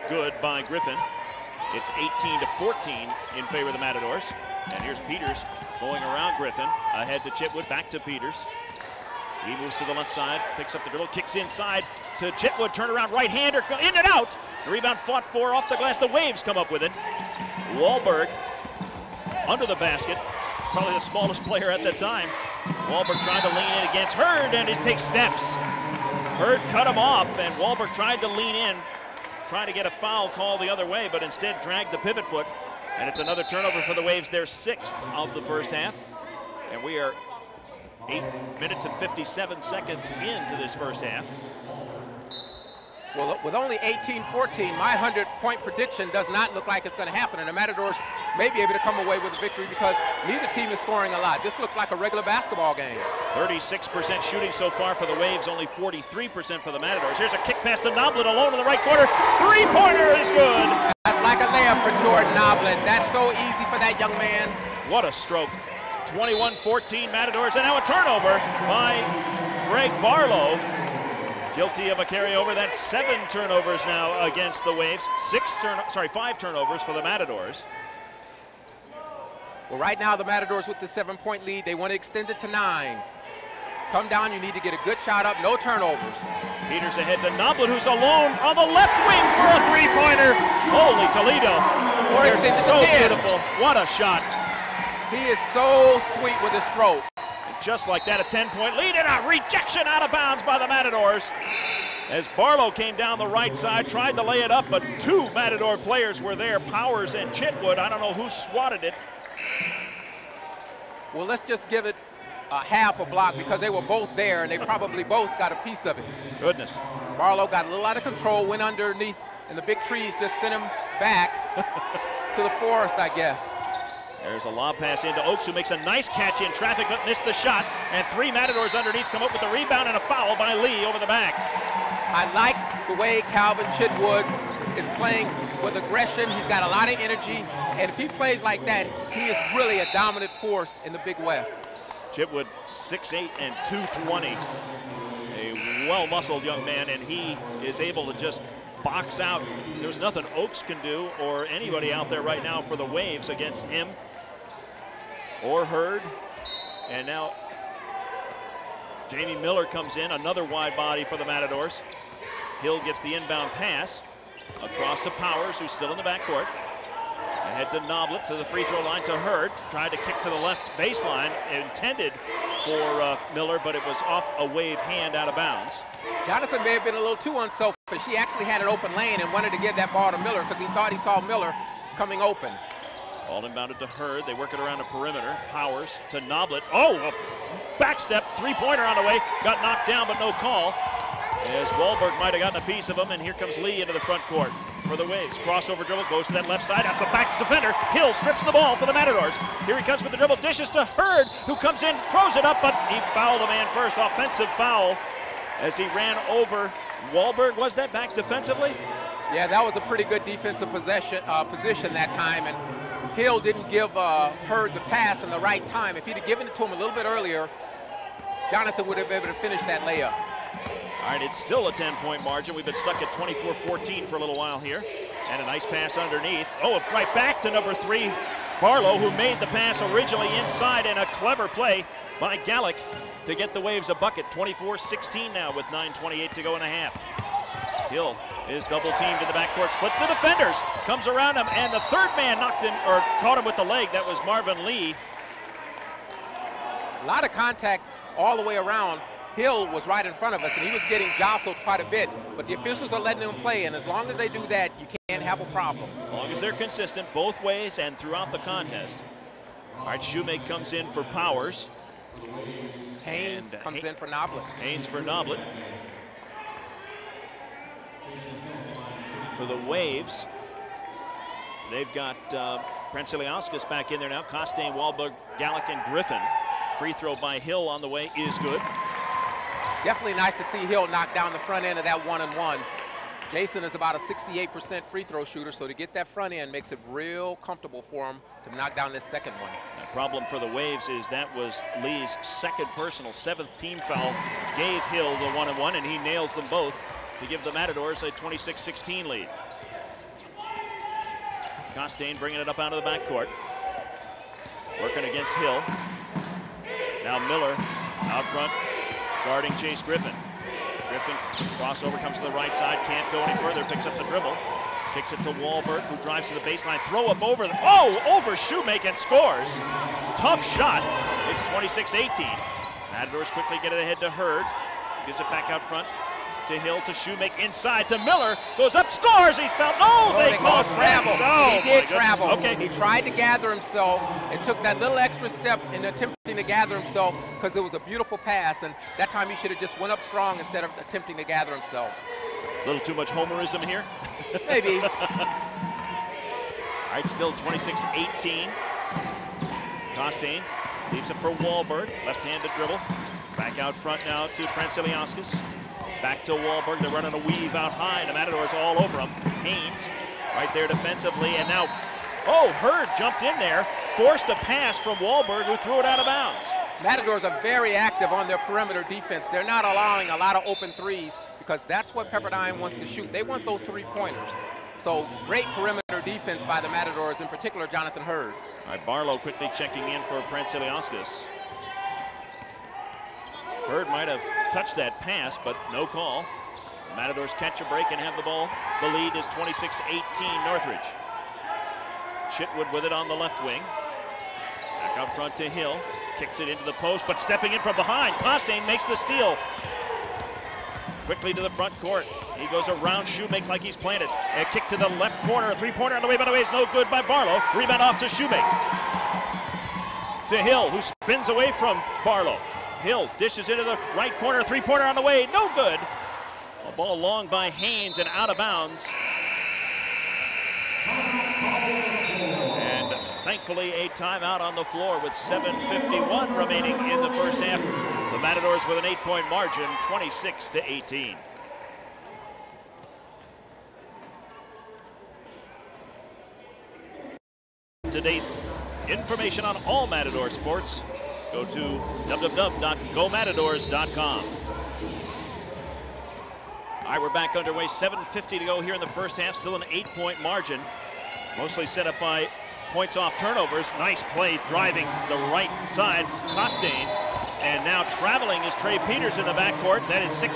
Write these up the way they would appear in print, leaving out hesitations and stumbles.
Good by Griffin. It's 18-14 in favor of the Matadors. And here's Peters going around Griffin. Ahead to Chitwood, back to Peters. He moves to the left side, picks up the dribble, kicks inside to Chitwood, turn around right-hander, in and out. The rebound fought for off the glass. The Waves come up with it. Wahlberg under the basket, probably the smallest player at that time. Wahlberg trying to lean in against Hurd, and it takes steps. Hurd cut him off, and Wahlberg tried to lean in, trying to get a foul call the other way, but instead dragged the pivot foot. And it's another turnover for the Waves, their 6th of the first half. And we are 8 minutes and 57 seconds into this first half. Well, with only 18-14, my 100-point prediction does not look like it's going to happen, and the Matadors may be able to come away with a victory because neither team is scoring a lot. This looks like a regular basketball game. 36% shooting so far for the Waves, only 43% for the Matadors. Here's a kick pass to Noblitt alone in the right corner. Three-pointer is good. That's like a layup for Jordan Noblitt. That's so easy for that young man. What a stroke. 21-14 Matadors, and now a turnover by Greg Barlow. Guilty of a carryover. That's 7 turnovers now against the Waves. 5 turnovers for the Matadors. Well, right now the Matadors with the 7-point lead. They want to extend it to 9. Come down, you need to get a good shot up, no turnovers. Peters ahead to Noblitt, who's alone on the left wing for a three-pointer. Holy Toledo. They're so beautiful. What a shot. He is so sweet with his stroke. Just like that, a 10-point lead and a rejection out of bounds by the Matadors. As Barlow came down the right side, tried to lay it up, but 2 Matador players were there, Powers and Chitwood. I don't know who swatted it. Well, let's just give it a half a block because they were both there and they probably both got a piece of it. Goodness. Barlow got a little out of control, went underneath, and the big trees just sent him back to the forest, I guess. There's a lob pass into Oaks, who makes a nice catch in traffic but missed the shot. And 3 Matadors underneath come up with the rebound and a foul by Lee over the back. I like the way Calvin Chitwood is playing with aggression. He's got a lot of energy. And if he plays like that, he is really a dominant force in the Big West. Chitwood, 6'8" and 220. A well-muscled young man, and he is able to just box out. There's nothing Oaks can do or anybody out there right now for the Waves against him or Hurd. And now Jamie Miller comes in, another wide body for the Matadors. Hill gets the inbound pass across to Powers, who's still in the backcourt. Ahead to Noblitt, to the free throw line to Hurd. Tried to kick to the left baseline, intended for Miller, but it was off a Wave hand out of bounds. Jonathan may have been a little too unselfish. He actually had an open lane and wanted to give that ball to Miller because he thought he saw Miller coming open. Ball inbounded to Hurd. They work it around the perimeter. Powers to Noblitt. Oh, a back step, three-pointer on the way. Got knocked down, but no call. As Wahlberg might have gotten a piece of him, and here comes Lee into the front court for the Waves. Crossover dribble, goes to that left side, at the back defender. Hill strips the ball for the Matadors. Here he comes with the dribble, dishes to Hurd, who comes in, throws it up, but he fouled a man first. Offensive foul as he ran over Wahlberg. Was that back defensively? Yeah, that was a pretty good defensive position that time, and Hill didn't give Hurd the pass in the right time. If he'd have given it to him a little bit earlier, Jonathan would have been able to finish that layup. All right, it's still a 10-point margin. We've been stuck at 24-14 for a little while here. And a nice pass underneath. Oh, right back to number 3, Barlow, who made the pass originally inside, and a clever play by Gallick to get the Waves a bucket. 24-16 now with 9:28 to go in a half. Hill is double teamed in the backcourt, splits the defenders, comes around him, and the third man knocked him, or caught him with the leg. That was Marvin Lee. A lot of contact all the way around. Hill was right in front of us, and he was getting jostled quite a bit, but the officials are letting him play, and as long as they do that, you can't have a problem. As long as they're consistent both ways and throughout the contest. All right, Shoemake comes in for Powers. Haynes comes in for Noblitt. Haynes for Noblitt. For the Waves, they've got Pranciliauskas back in there now. Costain, Wahlberg, Gallick, and Griffin. Free throw by Hill on the way is good. Definitely nice to see Hill knock down the front end of that 1-and-1. Jason is about a 68% free throw shooter, so to get that front end makes it real comfortable for him to knock down this second one. The problem for the Waves is that was Lee's second personal, 7th team foul. Gave Hill the 1-and-1, and he nails them both to give the Matadors a 26-16 lead. Costain bringing it up out of the backcourt. Working against Hill. Now Miller out front, guarding Chase Griffin. Griffin crossover, comes to the right side, can't go any further, picks up the dribble. Kicks it to Wahlberg, who drives to the baseline. Throw up over over Shoemake and scores. Tough shot. It's 26-18. Matadors quickly get it ahead to Hurd. Gives it back out front to Hill, to Shoemake, inside to Miller. Goes up, scores. He's fouled. No, they call travel. He did travel. Okay. He tried to gather himself and took that little extra step in attempting to gather himself because it was a beautiful pass, and that time he should have just went up strong instead of attempting to gather himself. A little too much homerism here. Maybe. All right, still 26-18. Costain leaves it for Wahlberg. Left-handed dribble. Back out front now to Pranciliauskas. Back to Wahlberg. They're running a weave out high. The Matadors all over him. Haynes right there defensively. And now, Hurd jumped in there. Forced a pass from Wahlberg, who threw it out of bounds. Matadors are very active on their perimeter defense. They're not allowing a lot of open threes, because that's what Pepperdine wants to shoot. They want those three-pointers. So great perimeter defense by the Matadors, in particular Jonathan Hurd. All right, Barlow quickly checking in for Pranciliauskas. Hurd might have touched that pass, but no call. The Matadors catch a break and have the ball. The lead is 26-18 Northridge. Chitwood with it on the left wing. Back out front to Hill. Kicks it into the post, but stepping in from behind. Costain makes the steal. Quickly to the front court. He goes around Shoemake like he's planted. A kick to the left corner. A three-pointer on the way. By the way, it's no good by Barlow. Rebound off to Shoemake. To Hill, who spins away from Barlow. Hill dishes into the right corner. Three-pointer on the way. No good. A ball long by Haynes and out of bounds. And thankfully a timeout on the floor with 7:51 remaining in the first half. The Matadors with an 8-point margin, 26-18. To date, information on all Matador sports, go to www.gomatadors.com. All right, we're back underway. 7:50 to go here in the first half. Still an 8-point margin. Mostly set up by points off turnovers. Nice play driving the right side. Costain. And now traveling is Trey Peters in the backcourt. That is 9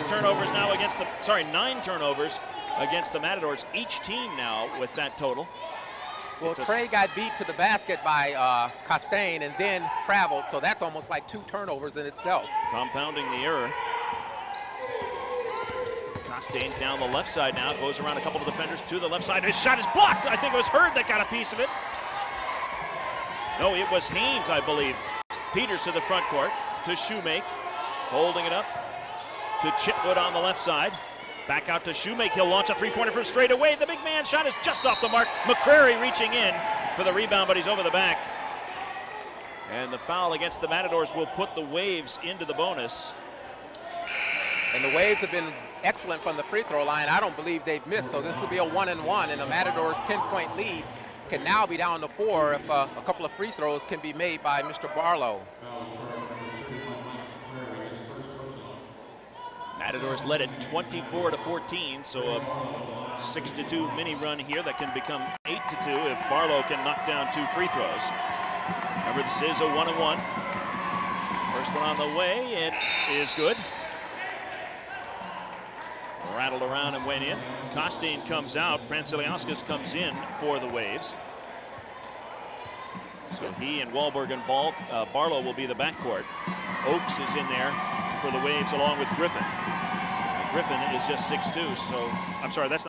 turnovers against the Matadors. Each team now with that total. Well, Trey got beat to the basket by Costain and then traveled, so that's almost like 2 turnovers in itself. Compounding the error. Costain down the left side now, goes around a couple of defenders to the left side. His shot is blocked. I think it was Hurd that got a piece of it. No, it was Haynes, I believe. Peters to the front court, to Shoemake, holding it up to Chitwood on the left side. Back out to Shoemake. He'll launch a three-pointer from straight away. The big man shot is just off the mark. McCrary reaching in for the rebound, but he's over the back. And the foul against the Matadors will put the Waves into the bonus. And the Waves have been excellent from the free throw line. I don't believe they've missed, so this will be a 1-and-1, and the Matadors' 10-point lead can now be down to 4 if a couple of free throws can be made by Mr. Barlow. Matadors led it 24-14, so a 6-2 mini run here that can become 8-2 if Barlow can knock down 2 free throws. Remember, this is a 1-and-1. First one on the way, it is good. Rattled around and went in. Costain comes out. Pranciliauskas comes in for the Waves. So he and Wahlberg and Barlow will be the backcourt. Oakes is in there for the Waves along with Griffin. Griffin is just 6'2", so I'm sorry, that's not